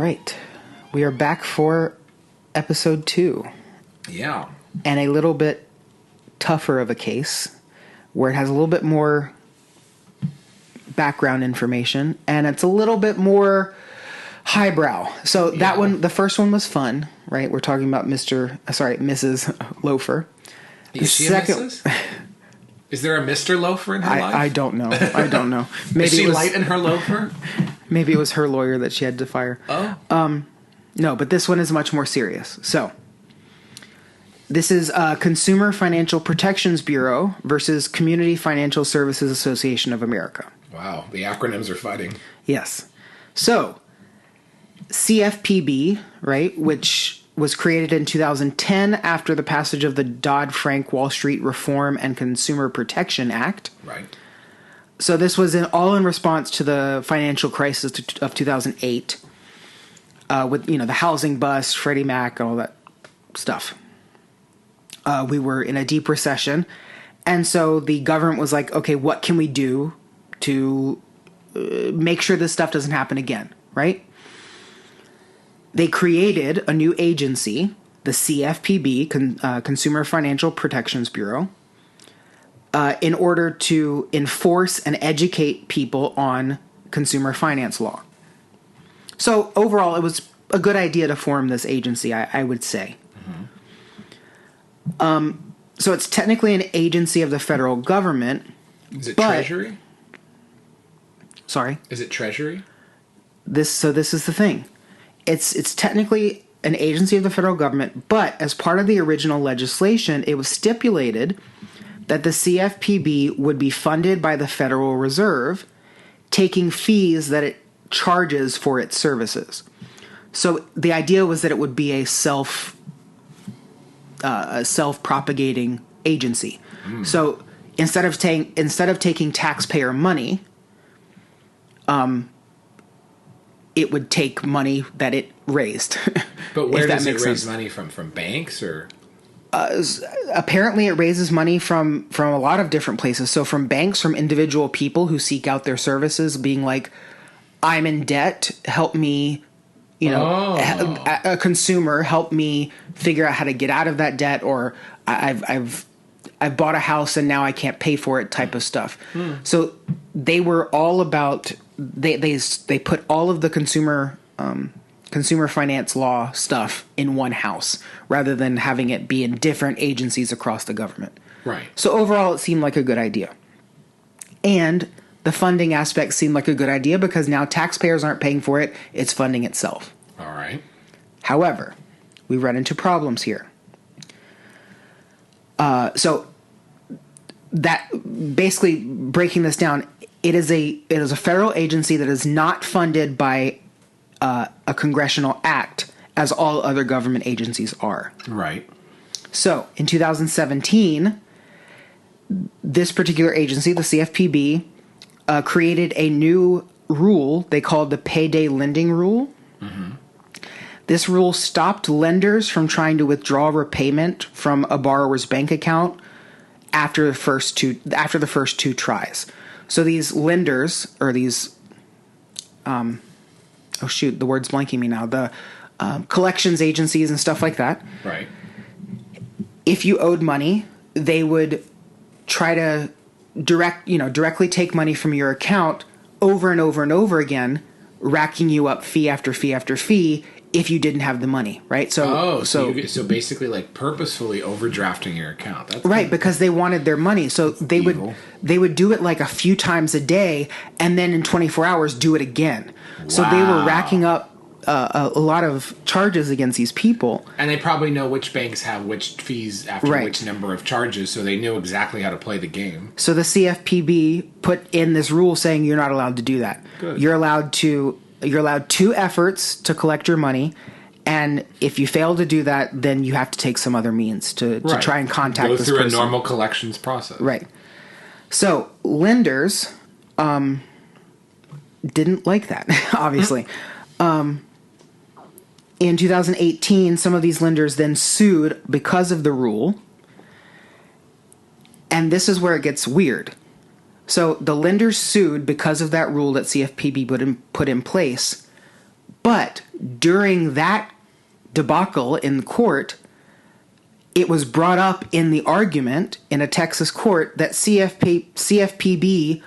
right. We are back for episode 2. Yeah. And a little bit tougher of a case where it has a little bit more background information and it's a little bit more highbrow. So that one, the first one was fun, right? We're talking about Mrs. Loafer. Is she a Mrs.? Is there a Mr. Loafer in her life? I don't know. Maybe Is she light in her loafer? Maybe it was her lawyer that she had to fire. Oh. No, but this one is much more serious. So, this is Consumer Financial Protections Bureau versus Community Financial Services Association of America. Wow, the acronyms are fighting. Yes. So, CFPB, right, which was created in 2010 after the passage of the Dodd-Frank Wall Street Reform and Consumer Protection Act. Right. So this was all in response to the financial crisis of 2008, with the housing bust, Freddie Mac, and all that stuff. We were in a deep recession, and so the government was like, okay, what can we do to make sure this stuff doesn't happen again, right? They created a new agency, the CFPB, Consumer Financial Protections Bureau, in order to enforce and educate people on consumer finance law. So overall, it was a good idea to form this agency, I would say. Mm-hmm. So it's technically an agency of the federal government. Is it Treasury? Sorry? Is it Treasury? This is the thing. It's technically an agency of the federal government, but as part of the original legislation, it was stipulated that the CFPB would be funded by the Federal Reserve, taking fees that it charges for its services. So the idea was that it would be a self-propagating agency. So instead of taking taxpayer money, it would take money that it raised. But where does it raise money from? From banks or? Apparently it raises money from a lot of different places. So from banks, from individual people who seek out their services, being like, I'm in debt, help me, a consumer, help me figure out how to get out of that debt, or I've bought a house and now I can't pay for it type of stuff. So they were all about, they put all of the consumer finance law stuff in one house rather than having it be in different agencies across the government. Right. So overall, it seemed like a good idea. And the funding aspect seemed like a good idea because now taxpayers aren't paying for it. It's funding itself. All right. However, we run into problems here. So that basically breaking this down, it is a federal agency that is not funded by a congressional act, as all other government agencies are. Right. So, in 2017, this particular agency, the CFPB, created a new rule they called the Payday Lending Rule. Mm-hmm. This rule stopped lenders from trying to withdraw repayment from a borrower's bank account after the first two tries. So these lenders, or these the word's blanking me now. The collections agencies and stuff like that. Right. If you owed money, they would try to directly take money from your account over and over and over again, racking you up fee after fee after fee if you didn't have the money, right? So basically like purposefully overdrafting your account. That's right, because they wanted their money. So they would do it like a few times a day, and then in 24 hours do it again. Wow. So they were racking up a lot of charges against these people. And they probably know which banks have which fees after which number of charges, so they knew exactly how to play the game. So the CFPB put in this rule saying you're not allowed to do that. Good. You're allowed 2 efforts to collect your money, and if you fail to do that, then you have to take some other means to try and contact this person. Go through a normal collections process. Right. So lenders didn't like that, obviously. In 2018, some of these lenders then sued because of the rule. And this is where it gets weird. So the lenders sued because of that rule that CFPB put in place. But during that debacle in court, it was brought up in the argument in a Texas court that CFPB.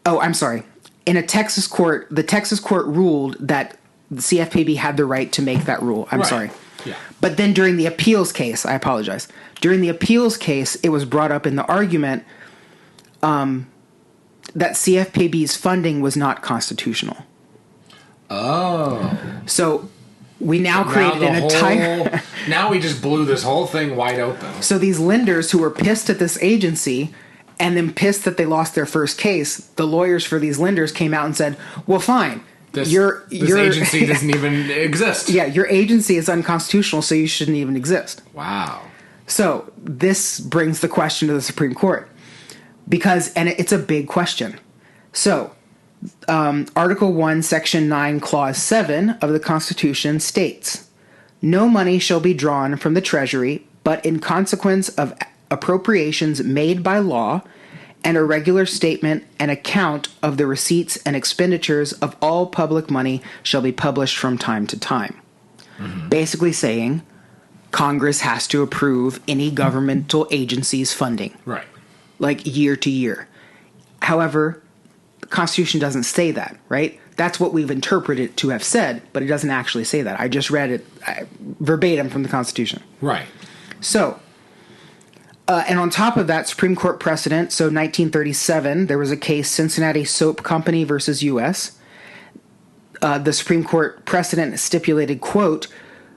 Oh, I'm sorry. In a Texas court, the Texas court ruled that the CFPB had the right to make that rule. I'm sorry. Yeah. But then during the appeals case, I apologize. During the appeals case, it was brought up in the argument that CFPB's funding was not constitutional. Oh. So we now created an entire... Now we just blew this whole thing wide open. So these lenders who were pissed at this agency and then pissed that they lost their first case, the lawyers for these lenders came out and said, well, fine. This your agency doesn't even exist. Yeah, your agency is unconstitutional, so you shouldn't even exist. Wow. So this brings the question to the Supreme Court. And it's a big question. So, Article 1, Section 9, Clause 7 of the Constitution states, no money shall be drawn from the Treasury, but in consequence of appropriations made by law, and a regular statement and account of the receipts and expenditures of all public money shall be published from time to time. Mm-hmm. Basically saying, Congress has to approve any governmental agency's funding. Right. Like year to year. However, the Constitution doesn't say that, right? That's what we've interpreted to have said, but it doesn't actually say that. I just read it verbatim from the Constitution. Right. So, and on top of that, Supreme Court precedent, so 1937, there was a case, Cincinnati Soap Company versus U.S. The Supreme Court precedent stipulated, quote,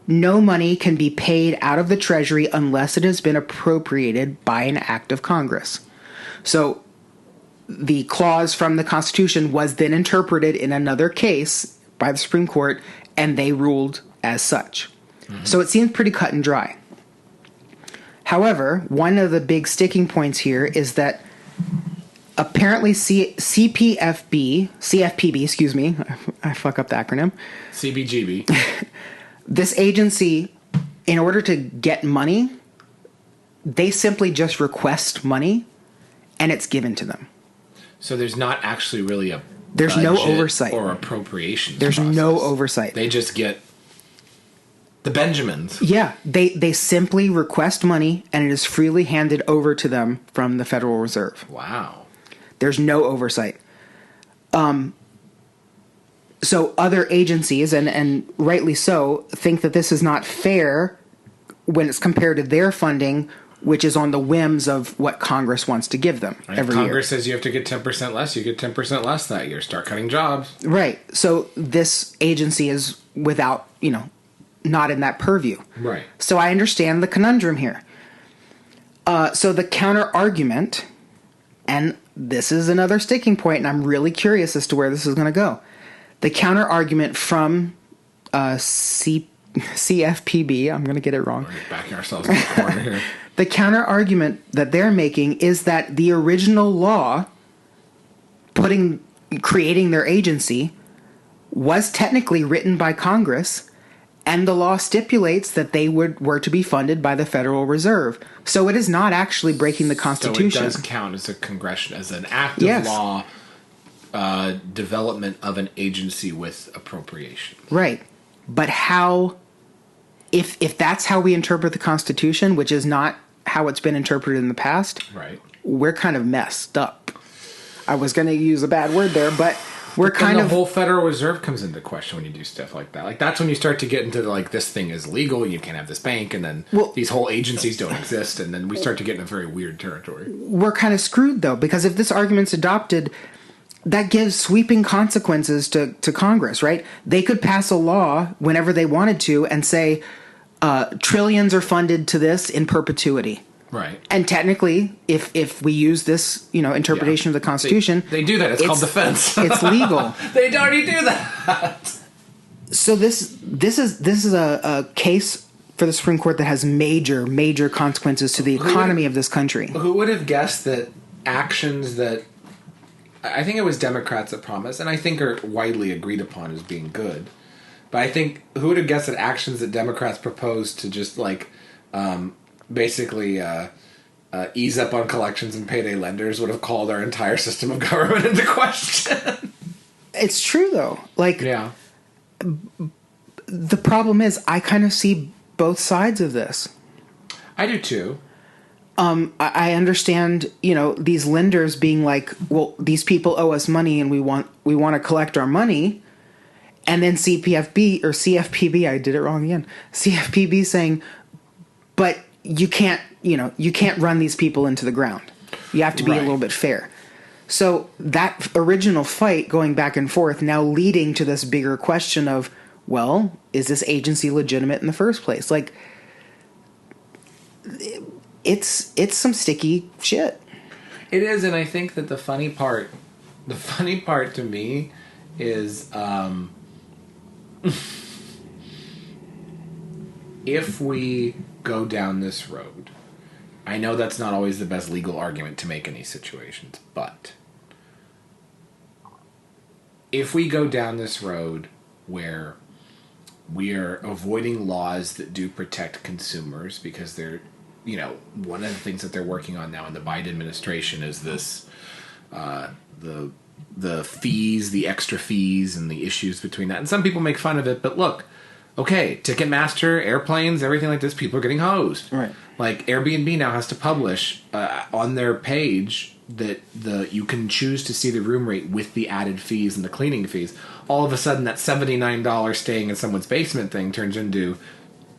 no money can be paid out of the Treasury unless it has been appropriated by an act of Congress. So the clause from the Constitution was then interpreted in another case by the Supreme Court, and they ruled as such. Mm-hmm. So it seems pretty cut and dry. However, one of the big sticking points here is that apparently CFPB, excuse me, I fuck up the acronym. CBGB. This agency, in order to get money, they simply just request money, and it's given to them. So there's not actually really there's no oversight or appropriations. There's process. No oversight. They just get the Benjamins. Yeah, they simply request money, and it is freely handed over to them from the Federal Reserve. Wow. There's no oversight. So other agencies, and rightly so, think that this is not fair when it's compared to their funding, which is on the whims of what Congress wants to give them every year. Congress says you have to get 10% less, you get 10% less that year. Start cutting jobs. Right. So this agency is without, not in that purview. Right. So I understand the conundrum here. So the counter argument, and this is another sticking point, and I'm really curious as to where this is going to go. The counter argument from CFPB, I'm going to get it wrong. We're backing ourselves in the corner here. The counter argument that they're making is that the original law creating their agency was technically written by Congress, and the law stipulates that they were to be funded by the Federal Reserve. So it is not actually breaking the Constitution. So it does count as as an act of law. Development of an agency with appropriation. Right. But how, if that's how we interpret the Constitution, which is not how it's been interpreted in the past, right, we're kind of messed up. I was going to use a bad word there, but the whole Federal Reserve comes into question when you do stuff like that. Like, that's when you start to get into this thing is legal, you can't have this bank, and then these whole agencies don't exist, and then we start to get in a very weird territory. We're kind of screwed, though, because if this argument's adopted, that gives sweeping consequences to Congress, right? They could pass a law whenever they wanted to and say trillions are funded to this in perpetuity. Right. And technically, if we use this, interpretation of the Constitution, they do that. It's called defense. It's legal. They already do that. So this is a case for the Supreme Court that has major consequences to the economy of this country. Who would have guessed that actions that I think it was Democrats that promised, and I think are widely agreed upon as being good. But I think who would have guessed that actions that Democrats proposed to just basically ease up on collections and payday lenders would have called our entire system of government into question. It's true, though. Like, Yeah. the problem is I kind of see both sides of this. I do too. I understand, these lenders being like, well, these people owe us money and we want to collect our money. And then CFPB, I did it wrong again. CFPB saying, but you can't run these people into the ground. You have to be a little bit fair. So that original fight going back and forth now leading to this bigger question of, well, is this agency legitimate in the first place? Like, it's some sticky shit. It is, and I think that the funny part to me is if we go down this road, I know that's not always the best legal argument to make in these situations, but if we go down this road where we are avoiding laws that do protect consumers because they're, one of the things that they're working on now in the Biden administration is this, the fees, the extra fees, and the issues between that. And some people make fun of it, but look, okay, Ticketmaster, airplanes, everything like this, people are getting hosed. Right. Like Airbnb now has to publish on their page that you can choose to see the room rate with the added fees and the cleaning fees. All of a sudden, that $79 staying in someone's basement thing turns into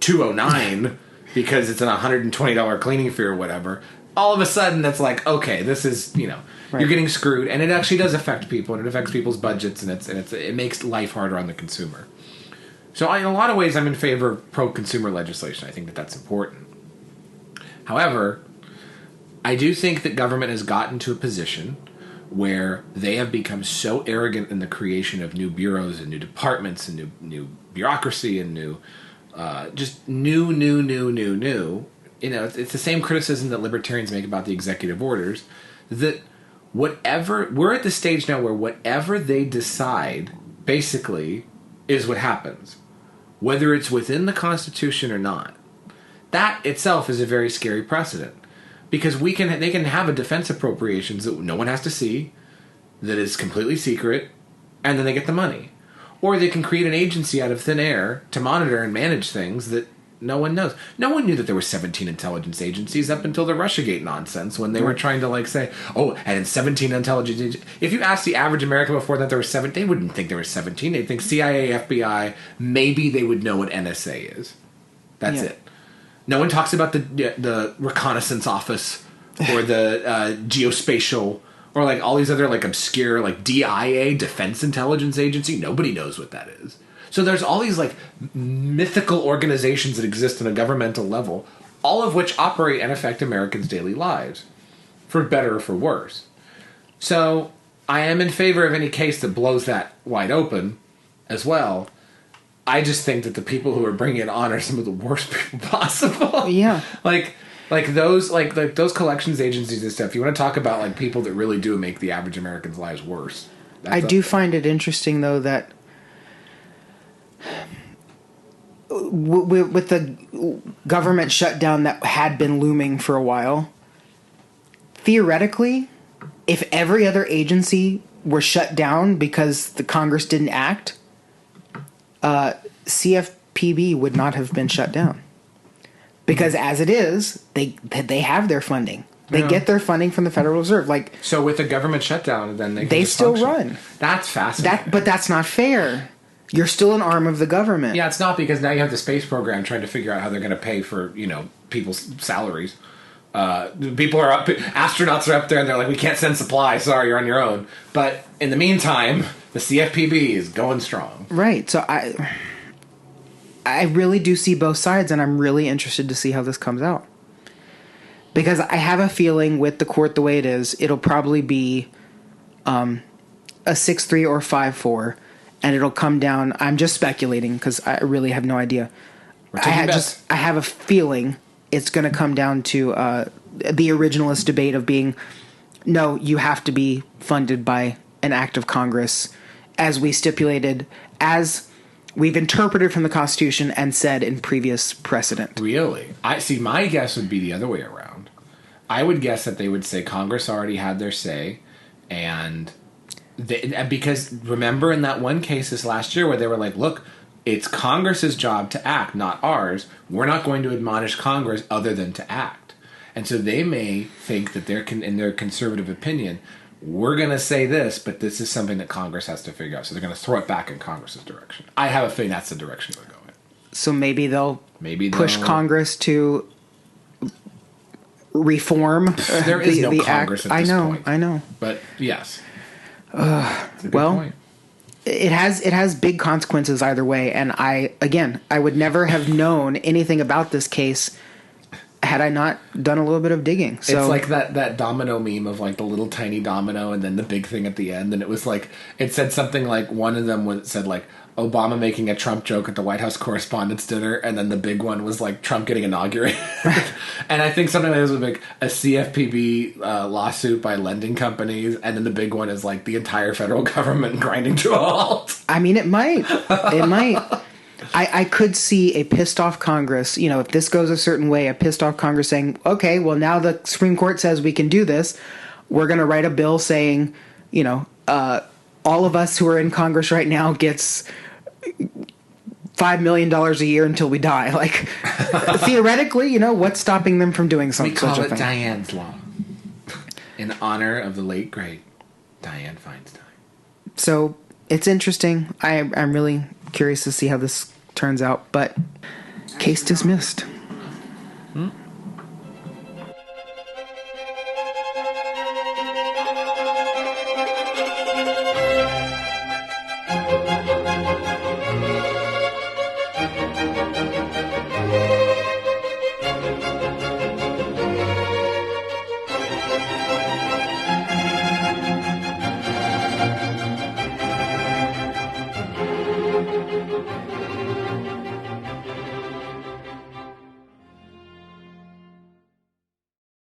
$209 because it's an $120 cleaning fee or whatever. All of a sudden, that's like, okay, this is, you're getting screwed, and it actually does affect people, and it affects people's budgets, and it makes life harder on the consumer. So, in a lot of ways, I'm in favor of pro-consumer legislation. I think that that's important. However, I do think that government has gotten to a position where they have become so arrogant in the creation of new bureaus and new departments and new bureaucracy and new. It's the same criticism that libertarians make about the executive orders, that we're at the stage now where whatever they decide basically is what happens, whether it's within the Constitution or not. That itself is a very scary precedent, because they can have a defense appropriations that no one has to see, that is completely secret, and then they get the money. Or they can create an agency out of thin air to monitor and manage things that no one knows. No one knew that there were 17 intelligence agencies up until the Russiagate nonsense, when they were trying to say, and 17 intelligence agencies. If you asked the average American before that there were 7, they wouldn't think there were 17. They'd think CIA, FBI, maybe they would know what NSA is. That's it. No one talks about the reconnaissance office or the geospatial, or all these other obscure DIA, Defense Intelligence Agency. Nobody knows what that is. So there's all these mythical organizations that exist on a governmental level, all of which operate and affect Americans' daily lives, for better or for worse. So I am in favor of any case that blows that wide open as well. I just think that the people who are bringing it on are some of the worst people possible. Yeah. Those collections agencies and stuff. You want to talk about people that really do make the average American's lives worse. I do find it interesting, though, that with the government shutdown that had been looming for a while, theoretically, if every other agency were shut down because the Congress didn't act, CFPB would not have been shut down. Because as it is, they have their funding. They get their funding from the Federal Reserve. So with a government shutdown, then they still run. That's fascinating. But that's not fair. You're still an arm of the government. Yeah, it's not, because now you have the space program trying to figure out how they're going to pay for people's salaries. People are up, astronauts are up there, and they're like, we can't send supplies. Sorry, you're on your own. But in the meantime, the CFPB is going strong. Right. So I really do see both sides, and I'm really interested to see how this comes out. Because I have a feeling with the court the way it is, it'll probably be a 6-3 or 5-4, and it'll come down. I'm just speculating because I really have no idea. I have a feeling it's going to come down to the originalist debate of being, no, you have to be funded by an act of Congress, as we stipulated, as we've interpreted from the Constitution and said in previous precedent. Really? My guess would be the other way around. I would guess that they would say Congress already had their say, and Because remember in that one case this last year where they were like, look, it's Congress's job to act, not ours. We're not going to admonish Congress other than to act. And so they may think that in their conservative opinion, we're going to say this, but this is something that Congress has to figure out. So they're going to throw it back in Congress's direction. I have a feeling that's the direction they're going. So maybe they'll push Congress to reform there is no Congress act. at this point. I know. But yes. It's a good point. It has big consequences either way, and I would never have known anything about this case had I not done a little bit of digging. So it's like that domino meme of like the little tiny domino and then the big thing at the end, and it was like it said something like one of them said like Obama making a Trump joke at the White House Correspondents' Dinner, and then the big one was like Trump getting inaugurated. And I think something like this was like a CFPB lawsuit by lending companies, and then the big one is like the entire federal government grinding to a halt. I mean, it might. I could see a pissed off Congress, if this goes a certain way, a pissed off Congress saying, okay, well, now the Supreme Court says we can do this. We're going to write a bill saying, all of us who are in Congress right now gets $5 million a year until we die. Like, theoretically, what's stopping them from doing something? We call it Diane's Law in honor of the late, great Dianne Feinstein. So it's interesting. I'm really curious to see how this turns out, but case dismissed.